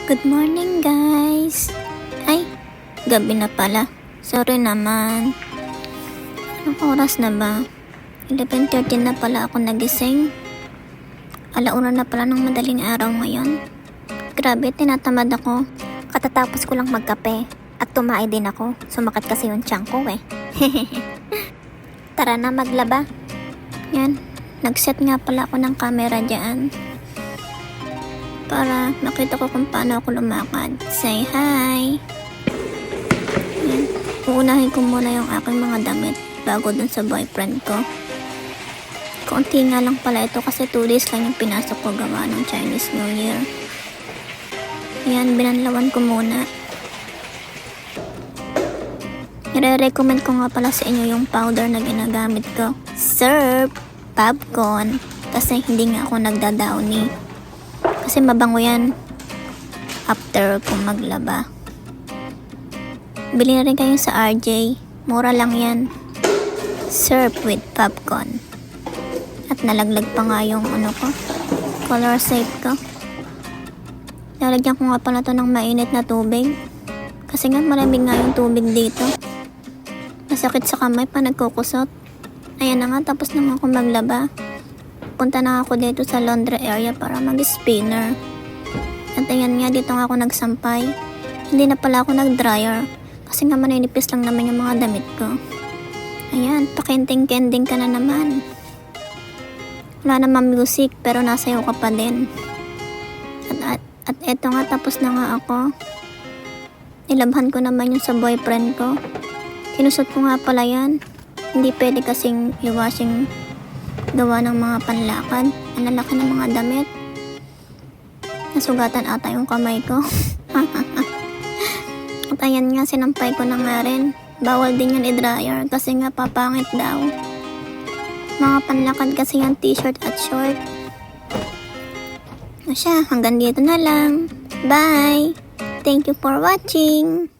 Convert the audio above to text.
Good morning guys. Ay, gabi na pala. Sorry naman. Anong oras na ba? 11:13 na pala ako nagising. Alauna na pala ng madaling araw ngayon. Grabe, tinatamad ako. Katatapos ko lang magkape at tumae din ako. Sumakit kasi yung tiyan ko eh. Tara na maglaba. Yan, nagset nga pala ako ng camera dyan para makita ko kung paano ako lumakad. Say hi! Yan. Uunahin ko muna yung aking mga damit bago dun sa boyfriend ko. Kaunti nga lang pala ito kasi 2 days lang yung pinasok ko gawa ng Chinese New Year. Yan, binanlawan ko muna. Nire-recommend ko nga pala sa inyo yung powder na ginagamit ko. Surf Popcorn. Kasi hindi nga ako nagdadowny. Kasi mabango yan after kung maglaba. Bili na rin kayo sa RJ. Mura lang yan. Surf with popcorn. At nalaglag pa nga yung color safe ko. Lalagyan ko nga pala to ng mainit na tubig. Kasi nga malamig nga yung tubig dito. Masakit sa kamay pa nagkukusot. Ayan na nga, tapos na nga ako maglaba. Punta na ako dito sa laundry area para mag-spinner. At ayan nga, dito nga ako nagsampay. Hindi na pala ako nag-dryer. Kasi nga maninipis lang naman yung mga damit ko. Ayan, pakending-kending ka na naman. Wala naman music, pero nasayaw ka pa din. At eto nga, tapos na nga ako. Nilabhan ko naman yung sa boyfriend ko. Kinusot ko nga pala yan. Hindi pwede kasing i-washing gawa ng mga panlakad. Ang lalaki ng mga damit. Nasugatan ata yung kamay ko. At ayan nga, sinampay ko na nga rin. Bawal din yun i-dryer kasi nga papangit daw. Mga panlakad kasi yung t-shirt at short. O siya, hanggang dito na lang. Bye! Thank you for watching!